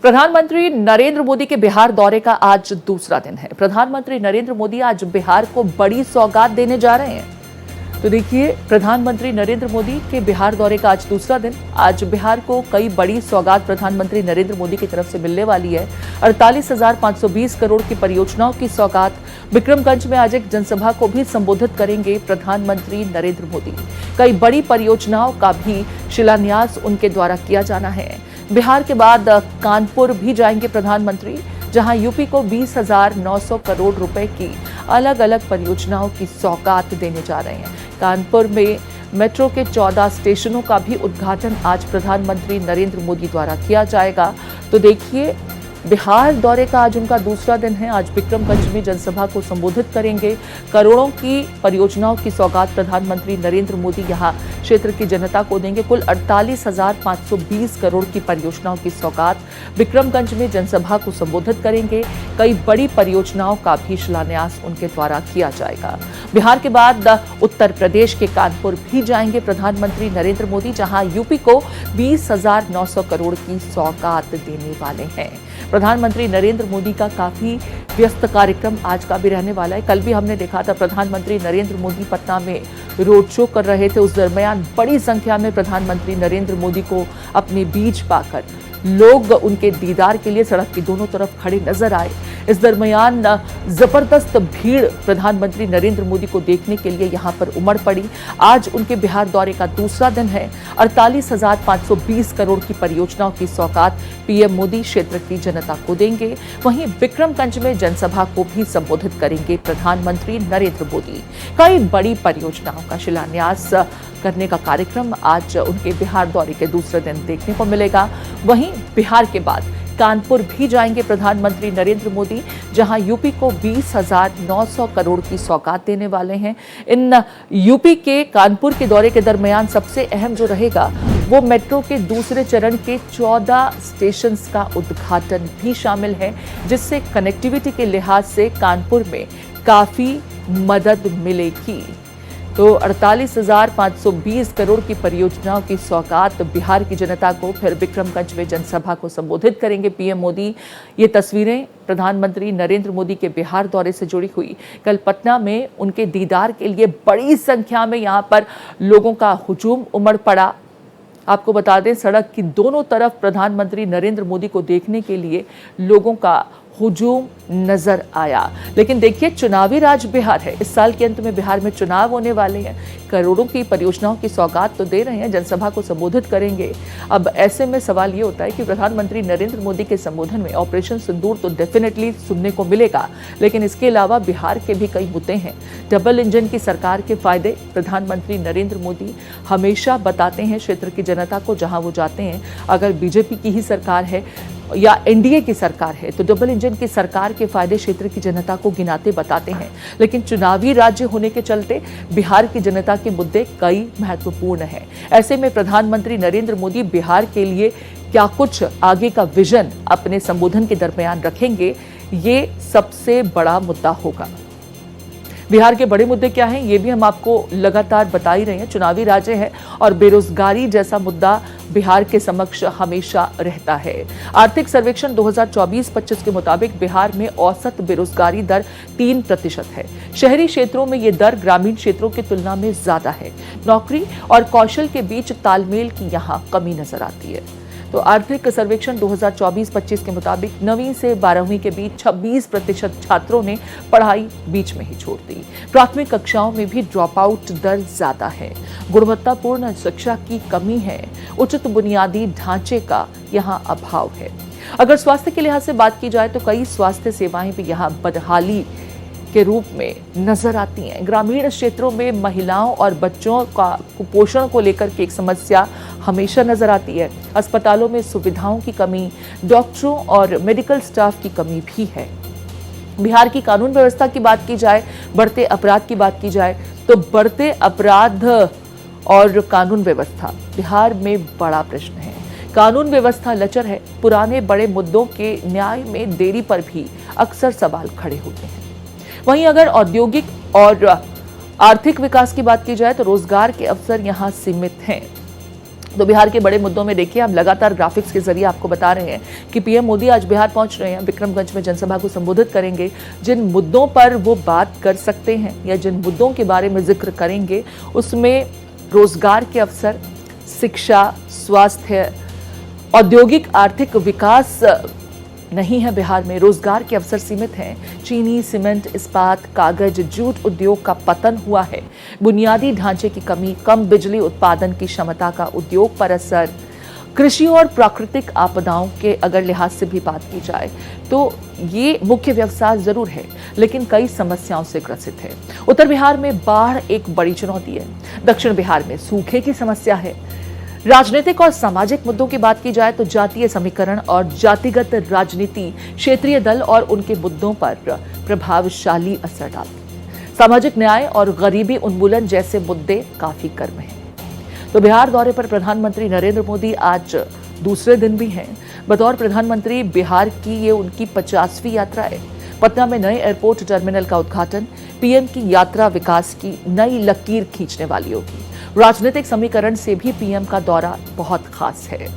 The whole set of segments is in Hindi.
प्रधानमंत्री नरेंद्र मोदी के बिहार दौरे का आज दूसरा दिन है। प्रधानमंत्री नरेंद्र मोदी आज बिहार को बड़ी सौगात देने जा रहे हैं। तो देखिए, प्रधानमंत्री नरेंद्र मोदी के बिहार दौरे का आज दूसरा दिन। आज बिहार को कई बड़ी सौगात प्रधानमंत्री नरेंद्र मोदी की तरफ से मिलने वाली है। 48,520 करोड़ की परियोजनाओं की सौगात। विक्रमगंज में आज एक जनसभा को भी संबोधित करेंगे प्रधानमंत्री नरेंद्र मोदी। कई बड़ी परियोजनाओं का भी शिलान्यास उनके द्वारा किया जाना है। बिहार के बाद कानपुर भी जाएंगे प्रधानमंत्री, जहां यूपी को 20,900 करोड़ रुपए की अलग अलग परियोजनाओं की सौगात देने जा रहे हैं। कानपुर में मेट्रो के 14 स्टेशनों का भी उद्घाटन आज प्रधानमंत्री नरेंद्र मोदी द्वारा किया जाएगा। तो देखिए, बिहार दौरे का आज उनका दूसरा दिन है। आज विक्रमगंज में जनसभा को संबोधित करेंगे। करोड़ों की परियोजनाओं की सौगात प्रधानमंत्री नरेंद्र मोदी यहां क्षेत्र की जनता को देंगे। कुल 48,520 करोड़ की परियोजनाओं की सौगात। विक्रमगंज में जनसभा को संबोधित करेंगे। कई बड़ी परियोजनाओं का भी शिलान्यास उनके द्वारा किया जाएगा। बिहार के बाद उत्तर प्रदेश के कानपुर भी जाएंगे प्रधानमंत्री नरेंद्र मोदी, जहां यूपी को 20,900 करोड़ की सौगात देने वाले हैं। प्रधानमंत्री नरेंद्र मोदी का काफी व्यस्त कार्यक्रम आज का भी रहने वाला है। कल भी हमने देखा था प्रधानमंत्री नरेंद्र मोदी पटना में रोड शो कर रहे थे। उस दरमियान बड़ी संख्या में प्रधानमंत्री नरेंद्र मोदी को अपने बीच पाकर लोग उनके दीदार के लिए सड़क की दोनों तरफ खड़े नजर आए। इस दरमियान जबरदस्त भीड़ प्रधानमंत्री नरेंद्र मोदी को देखने के लिए यहां पर उमड़ पड़ी। आज उनके बिहार दौरे का दूसरा दिन है। 48,520 करोड़ की परियोजनाओं की सौगात पीएम मोदी क्षेत्र की जनता को देंगे। वहीं विक्रमगंज में जनसभा को भी संबोधित करेंगे प्रधानमंत्री नरेंद्र मोदी। कई बड़ी परियोजनाओं का शिलान्यास करने का कार्यक्रम आज उनके बिहार दौरे के दूसरे दिन देखने को मिलेगा। वहीं बिहार के बाद कानपुर भी जाएंगे प्रधानमंत्री नरेंद्र मोदी, जहां यूपी को 20,900 करोड़ की सौगात देने वाले हैं। इन यूपी के कानपुर के दौरे के दरमियान सबसे अहम जो रहेगा वो मेट्रो के दूसरे चरण के 14 स्टेशन का उद्घाटन भी शामिल है, जिससे कनेक्टिविटी के लिहाज से कानपुर में काफी मदद मिलेगी। तो 48,520 करोड़ की परियोजनाओं की सौगात बिहार की जनता को। फिर विक्रमगंज में जनसभा को संबोधित करेंगे पीएम मोदी। ये तस्वीरें प्रधानमंत्री नरेंद्र मोदी के बिहार दौरे से जुड़ी हुई। कल पटना में उनके दीदार के लिए बड़ी संख्या में यहां पर लोगों का हुजूम उमड़ पड़ा। आपको बता दें, सड़क की दोनों तरफ प्रधानमंत्री नरेंद्र मोदी को देखने के लिए लोगों का हुजूम नजर आया। लेकिन देखिए, चुनावी राज बिहार है। इस साल के अंत में बिहार में चुनाव होने वाले हैं। करोड़ों की परियोजनाओं की सौगात तो दे रहे हैं, जनसभा को संबोधित करेंगे। अब ऐसे में सवाल ये होता है कि प्रधानमंत्री नरेंद्र मोदी के संबोधन में ऑपरेशन सिंदूर तो डेफिनेटली सुनने को मिलेगा, लेकिन इसके अलावा बिहार के भी कई मुद्दे हैं। डबल इंजन की सरकार के फायदे प्रधानमंत्री नरेंद्र मोदी हमेशा बताते हैं क्षेत्र की जनता को जहां वो जाते हैं। अगर बीजेपी की ही सरकार है या एनडीए की सरकार है तो डबल इंजन की सरकार के फायदे क्षेत्र की जनता को गिनाते बताते हैं। लेकिन चुनावी राज्य होने के चलते बिहार की जनता के मुद्दे कई महत्वपूर्ण हैं। ऐसे में प्रधानमंत्री नरेंद्र मोदी बिहार के लिए क्या कुछ आगे का विजन अपने संबोधन के दरमियान रखेंगे, ये सबसे बड़ा मुद्दा होगा। बिहार के बड़े मुद्दे क्या हैं, ये भी हम आपको लगातार बता ही रहे हैं। चुनावी राज्य है और बेरोजगारी जैसा मुद्दा बिहार के समक्ष हमेशा रहता है। आर्थिक सर्वेक्षण 2024-25 के मुताबिक बिहार में औसत बेरोजगारी दर 3% है। शहरी क्षेत्रों में ये दर ग्रामीण क्षेत्रों की तुलना में ज्यादा है। नौकरी और कौशल के बीच तालमेल की यहाँ कमी नजर आती है। तो आर्थिक सर्वेक्षण 2024-25 के मुताबिक 9वीं से 12वीं के बीच 26% छात्रों ने पढ़ाई बीच में ही छोड़ दी। प्राथमिक कक्षाओं में भी ड्रॉप आउट दर ज्यादा है। गुणवत्तापूर्ण शिक्षा की कमी है। उचित बुनियादी ढांचे का यहाँ अभाव है। अगर स्वास्थ्य के लिहाज से बात की जाए तो कई स्वास्थ्य सेवाएं भी यहाँ बदहाली के रूप में नजर आती हैं। ग्रामीण क्षेत्रों में महिलाओं और बच्चों का कुपोषण को लेकर के एक समस्या हमेशा नजर आती है। अस्पतालों में सुविधाओं की कमी, डॉक्टरों और मेडिकल स्टाफ की कमी भी है। बिहार की कानून व्यवस्था की बात की जाए, बढ़ते अपराध की बात की जाए तो बढ़ते अपराध और कानून व्यवस्था बिहार में बड़ा प्रश्न है। कानून व्यवस्था लचर है। पुराने बड़े मुद्दों के न्याय में देरी पर भी अक्सर सवाल खड़े होते हैं। वहीं अगर औद्योगिक और आर्थिक विकास की बात की जाए तो रोजगार के अवसर यहां सीमित हैं। तो बिहार के बड़े मुद्दों में देखिए, हम लगातार ग्राफिक्स के जरिए आपको बता रहे हैं कि पीएम मोदी आज बिहार पहुंच रहे हैं, विक्रमगंज में जनसभा को संबोधित करेंगे। जिन मुद्दों पर वो बात कर सकते हैं या जिन मुद्दों के बारे में जिक्र करेंगे, उसमें रोजगार के अवसर, शिक्षा, स्वास्थ्य, औद्योगिक आर्थिक विकास नहीं है। बिहार में रोजगार के अवसर सीमित हैं। चीनी, सीमेंट, इस्पात, कागज, जूट उद्योग का पतन हुआ है। बुनियादी ढांचे की कमी, कम बिजली उत्पादन की क्षमता का उद्योग पर असर, कृषि और प्राकृतिक आपदाओं के अगर लिहाज से भी बात की जाए तो ये मुख्य व्यवसाय जरूर है, लेकिन कई समस्याओं से ग्रसित है। उत्तर बिहार में बाढ़ एक बड़ी चुनौती है। दक्षिण बिहार में सूखे की समस्या है। राजनीतिक और सामाजिक मुद्दों की बात की जाए तो जातीय समीकरण और जातिगत राजनीति क्षेत्रीय दल और उनके मुद्दों पर प्रभावशाली असर डालती है। सामाजिक न्याय और गरीबी उन्मूलन जैसे मुद्दे काफी गर्म हैं। तो बिहार दौरे पर प्रधानमंत्री नरेंद्र मोदी आज दूसरे दिन भी हैं। बतौर प्रधानमंत्री बिहार की ये उनकी 50वीं यात्रा है। पटना में नए एयरपोर्ट टर्मिनल का उद्घाटन, पीएम की यात्रा विकास की नई लकीर खींचने वाली होगी। राजनीतिक समीकरण से भी पीएम का दौरा बहुत खास है।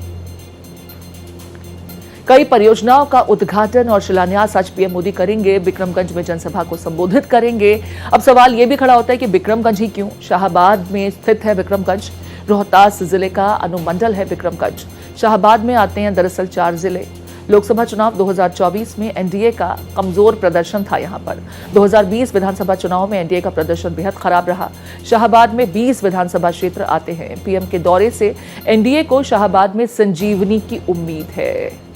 कई परियोजनाओं का उद्घाटन और शिलान्यास आज पीएम मोदी करेंगे। विक्रमगंज में जनसभा को संबोधित करेंगे। अब सवाल यह भी खड़ा होता है कि विक्रमगंज ही क्यों? शाहाबाद में स्थित है विक्रमगंज, रोहतास जिले का अनुमंडल है विक्रमगंज। शाहाबाद में आते हैं दरअसल 4 जिले। लोकसभा चुनाव 2024 में एनडीए का कमजोर प्रदर्शन था। यहां पर 2020 विधानसभा चुनाव में एनडीए का प्रदर्शन बेहद खराब रहा। शाहाबाद में 20 विधानसभा क्षेत्र आते हैं। पीएम के दौरे से एनडीए को शाहाबाद में संजीवनी की उम्मीद है।